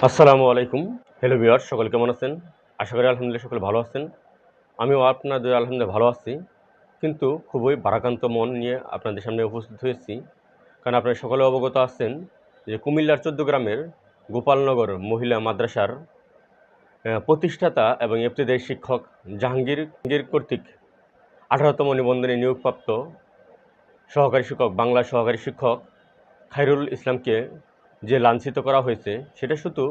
আসসালামু আলাইকুম। Hello viewers, সকলে কেমন আছেন? আশা করি আলহামদুলিল্লাহ সকলে ভালো আছেন। আমিও আপনাদের আলহামদুলিল্লাহ ভালো আছি। কিন্তু খুবই ভারাক্রান্ত মন নিয়ে আপনাদের সামনে উপস্থিত হয়েছি। কারণ আপনারা সকলে অবগত আছেন যে কুমিল্লার ১৪ গ্রামের গোপালনগর মহিলা মাদ্রাসার প্রতিষ্ঠাতা এবং ইবতেদায়ী শিক্ষক জাহাঙ্গীর কর্তৃক ১৮তম নিবন্ধনে নিয়োগপ্রাপ্ত সহকারী শিক্ষক, বাংলা সহকারী শিক্ষক খায়রুল ইসলামকে যে লাঞ্ছিত করা হয়েছে, সেটা শুধু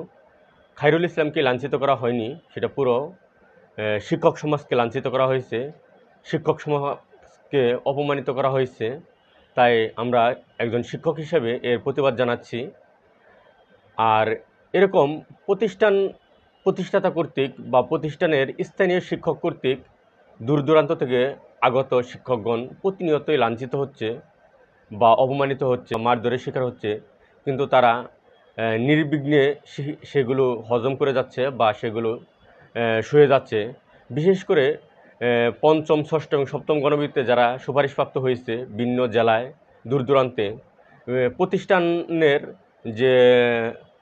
খায়রুল ইসলামকে লাঞ্ছিত করা হয়নি, সেটা পুরো শিক্ষক সমাজকে লাঞ্ছিত করা হয়েছে, শিক্ষক সমাজকে অপমানিত করা হয়েছে। তাই আমরা একজন শিক্ষক হিসেবে এর প্রতিবাদ জানাচ্ছি। আর এরকম প্রতিষ্ঠাতা কর্তৃক বা প্রতিষ্ঠানের স্থানীয় শিক্ষক কর্তৃক দূর দূরান্ত থেকে আগত শিক্ষকগণ প্রতিনিয়তই লাঞ্ছিত হচ্ছে বা অপমানিত হচ্ছে, মারধরের শিকার হচ্ছে। কিন্তু তারা নির্বিঘ্নে সেগুলো হজম করে যাচ্ছে বা সেগুলো সয়ে যাচ্ছে। বিশেষ করে পঞ্চম, ষষ্ঠ এবং সপ্তম গণবিজ্ঞপ্তিতে যারা সুপারিশপ্রাপ্ত হয়েছে ভিন্ন জেলায় দূর দূরান্তে, প্রতিষ্ঠানের যে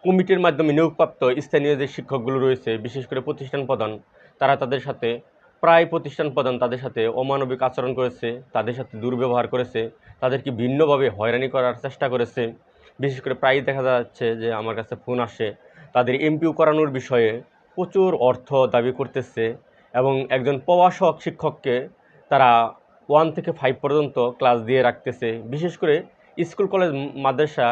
কমিটির মাধ্যমে নিয়োগপ্রাপ্ত স্থানীয় যে শিক্ষকগুলো রয়েছে, বিশেষ করে প্রতিষ্ঠান প্রধান, তারা তাদের সাথে প্রতিষ্ঠান প্রধান তাদের সাথে অমানবিক আচরণ করেছে, তাদের সাথে দুর্ব্যবহার করেছে, তাদেরকে ভিন্নভাবে হয়রানি করার চেষ্টা করেছে। বিশেষ করে প্রায়ই দেখা যাচ্ছে যে আমার কাছে ফোন আসে, তাদের এমপিও করানোর বিষয়ে প্রচুর অর্থ দাবি করতেছে এবং একজন প্রভাষক শিক্ষককে তারা 1 থেকে 5 পর্যন্ত ক্লাস দিয়ে রাখতেছে। বিশেষ করে স্কুল কলেজ মাদ্রাসা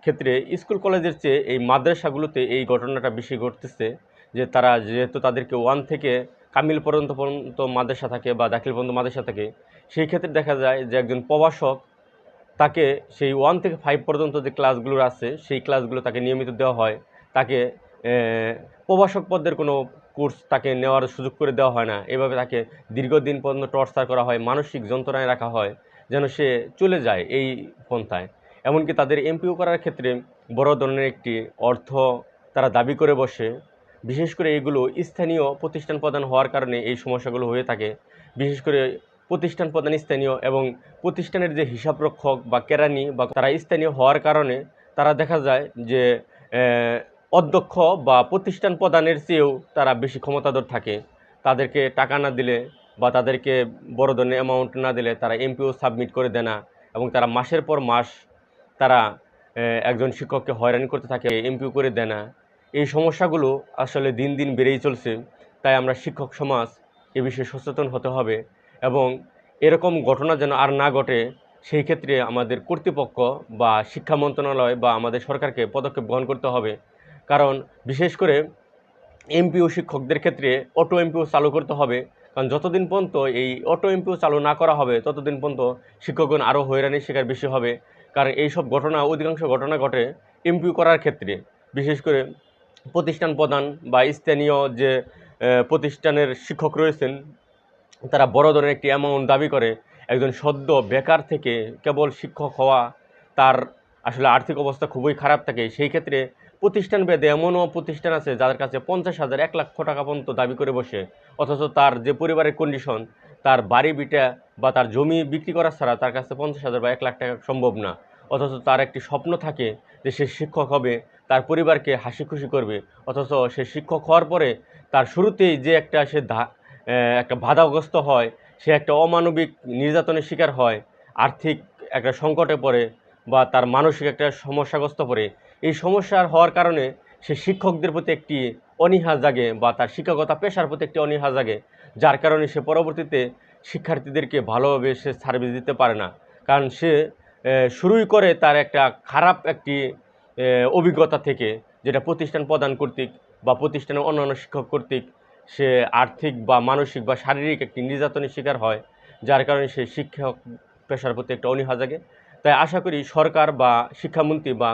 ক্ষেত্রে, স্কুল কলেজের চেয়ে এই মাদ্রাসাগুলোতে এই ঘটনাটা বেশি ঘটতেছে যে তারা যেহেতু তাদেরকে 1 থেকে কামিল পর্যন্ত মাদ্রাসা থাকে বা দাখিল পর্যন্ত মাদ্রাসা থাকে, সেই ক্ষেত্রে দেখা যায় যে একজন প্রভাষক তাকে সেই 1 থেকে 5 পর্যন্ত যে ক্লাসগুলো আছে, সেই ক্লাসগুলো তাকে নিয়মিত দেওয়া হয়। তাকে প্রভাষক পদের কোনো কোর্স তাকে নেওয়ার সুযোগ করে দেওয়া হয় না। এভাবে তাকে দীর্ঘদিন পর্যন্ত টর্চার করা হয়, মানসিক যন্ত্রণায় রাখা হয় যেন সে চলে যায় এই পন্থায়। এমনকি তাদের এমপিও করার ক্ষেত্রে বড় ধরনের একটি অর্থ তারা দাবি করে বসে। বিশেষ করে এগুলো স্থানীয় প্রতিষ্ঠান প্রধান হওয়ার কারণে এই সমস্যাগুলো হয়ে থাকে। বিশেষ করে প্রতিষ্ঠান প্রধান স্থানীয় এবং প্রতিষ্ঠানের যে হিসাবরক্ষক বা কেরানি বা তারা স্থানীয় হওয়ার কারণে তারা দেখা যায় যে অধ্যক্ষ বা প্রতিষ্ঠান প্রধানের চেয়েও তারা বেশি ক্ষমতাধর থাকে। তাদেরকে টাকা না দিলে বা তাদেরকে বড় ধরনের অ্যামাউন্ট না দিলে তারা এমপিও সাবমিট করে দেয় না এবং তারা মাসের পর মাস তারা একজন শিক্ষককে হয়রানি করতে থাকে, এমপিও করে দেয় না। এই সমস্যাগুলো আসলে দিন দিন বেড়েই চলছে। তাই আমরা শিক্ষক সমাজ এ বিষয়ে সচেতন হতে হবে এবং এরকম ঘটনা যেন আর না ঘটে, সেই ক্ষেত্রে আমাদের কর্তৃপক্ষ বা শিক্ষা মন্ত্রণালয় বা আমাদের সরকারকে পদক্ষেপ গ্রহণ করতে হবে। কারণ বিশেষ করে এমপিও শিক্ষকদের ক্ষেত্রে অটো এমপিও চালু করতে হবে। কারণ যতদিন পর্যন্ত এই অটো এমপিও চালু না করা হবে, ততদিন পর্যন্ত শিক্ষকগণ আরও হয়রানির শিকার বেশি হবে। কারণ এইসব ঘটনা, অধিকাংশ ঘটনা ঘটে এমপিও করার ক্ষেত্রে। বিশেষ করে প্রতিষ্ঠান প্রধান বা স্থানীয় যে প্রতিষ্ঠানের শিক্ষক রয়েছেন, তারা বড় ধরনের একটি অ্যামাউন্ট দাবি করে। একজন সদ্য বেকার থেকে কেবল শিক্ষক হওয়া, তার আসলে আর্থিক অবস্থা খুবই খারাপ থাকে। সেই ক্ষেত্রে প্রতিষ্ঠান ভেদে এমনও প্রতিষ্ঠান আছে যাদের কাছে 50,000, 1 লক্ষ টাকা পর্যন্ত দাবি করে বসে। অথচ তার যে পরিবারের কন্ডিশন, তার বাড়ি ভিটা বা তার জমি বিক্রি করা ছাড়া তার কাছে 50,000 বা 1 লাখ টাকা সম্ভব না। অথচ তার একটি স্বপ্ন থাকে যে সে শিক্ষক হবে, তার পরিবারকে হাসি খুশি করবে। অথচ সে শিক্ষক হওয়ার পরে তার শুরুতেই যে একটা বাধাগ্রস্ত হয়, সে একটা অমানবিক নির্যাতনের শিকার হয়, আর্থিক একটা সংকটে পড়ে বা তার মানসিক একটা সমস্যাগ্রস্ত পড়ে। এই সমস্যার হওয়ার কারণে সে শিক্ষকদের প্রতি একটি অনীহা জাগে বা তার শিক্ষকতা পেশার প্রতি একটি অনীহা জাগে, যার কারণে সে পরবর্তীতে শিক্ষার্থীদেরকে ভালোভাবে সে সার্ভিস দিতে পারে না। কারণ সে শুরুই করে তার একটা খারাপ একটি অভিজ্ঞতা থেকে, যেটা প্রতিষ্ঠান প্রদান কর্তৃক বা প্রতিষ্ঠানের অন্যান্য শিক্ষক কর্তৃক সে আর্থিক বা মানসিক বা শারীরিক একটি নির্যাতনের শিকার হয়, যার কারণে সে শিক্ষক পেশার প্রতি একটা অনীহা জাগে। তাই আশা করি সরকার বা শিক্ষামন্ত্রী বা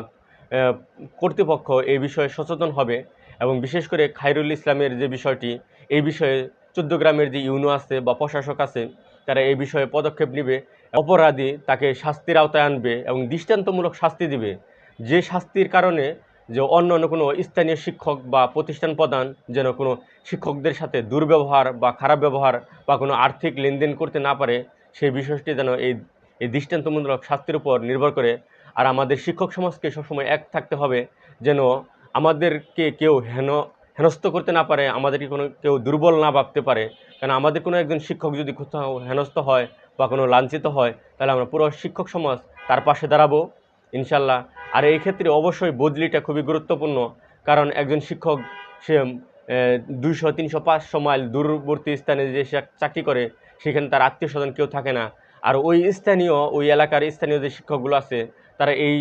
কর্তৃপক্ষ এই বিষয়ে সচেতন হবে এবং বিশেষ করে খায়রুল ইসলামের যে বিষয়টি, এই বিষয়ে 14 গ্রামের যে ইউনো আছে বা প্রশাসক আছে, তারা এই বিষয়ে পদক্ষেপ নেবে। অপরাধী তাকে শাস্তির আওতায় আনবে এবং দৃষ্টান্তমূলক শাস্তি দিবে, যে শাস্তির কারণে যে অন্য কোনো স্থানীয় শিক্ষক বা প্রতিষ্ঠান প্রধান যেন কোনো শিক্ষকদের সাথে দুর্ব্যবহার বা খারাপ ব্যবহার বা কোনো আর্থিক লেনদেন করতে না পারে, সেই বিষয়টি যেন এই দৃষ্টান্তমূলক শাস্তির উপর নির্ভর করে। আর আমাদের শিক্ষক সমাজকে সবসময় এক থাকতে হবে যেন আমাদেরকে কেউ হেনস্থ করতে না পারে, আমাদেরকে কেউ দুর্বল না ভাবতে পারে। কারণ আমাদের কোনো একজন শিক্ষক যদি কোথাও হেনস্থ হয় বা কোনো লাঞ্ছিত হয়, তাহলে আমরা পুরো শিক্ষক সমাজ তার পাশে দাঁড়াবো ইনশাল্লাহ। আর এই ক্ষেত্রে অবশ্যই বদলিটা খুবই গুরুত্বপূর্ণ, কারণ একজন শিক্ষক সে 200, 300, 500 মাইল দূরবর্তী স্থানে যে সে চাকরি করে, সেখানে তার আত্মীয় স্বজন কেউ থাকে না। আর ওই এলাকার স্থানীয় যে শিক্ষকগুলো আছে, তারা এই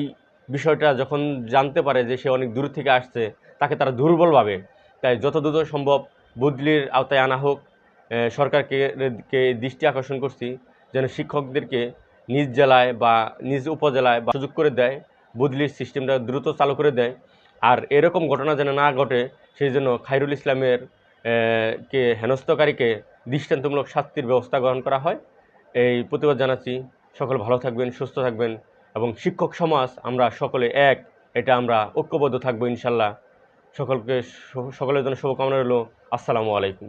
বিষয়টা যখন জানতে পারে যে সে অনেক দূর থেকে আসছে, তাকে তারা দুর্বল ভাবে। তাই যত দ্রুত সম্ভব বদলির আওতায় আনা হোক। সরকারকে দৃষ্টি আকর্ষণ করছি যেন শিক্ষকদেরকে নিজ জেলায় বা নিজ উপজেলায় সুযোগ করে দেয়, বদলির সিস্টেমটা দ্রুত চালু করে দেয়। আর এরকম ঘটনা যেন না ঘটে, সেই জন্য খায়রুল ইসলামের হেনস্থকারীকে দৃষ্টান্তমূলক শাস্তির ব্যবস্থা গ্রহণ করা হয়। এই প্রতিবাদ জানাচ্ছি। সকল ভালো থাকবেন, সুস্থ থাকবেন, এবং শিক্ষক সমাজ আমরা সকলে এক, এটা আমরা ঐক্যবদ্ধ থাকবো ইনশাল্লাহ। সকলের জন্য শুভকামনা রইল। আসসালামু আলাইকুম।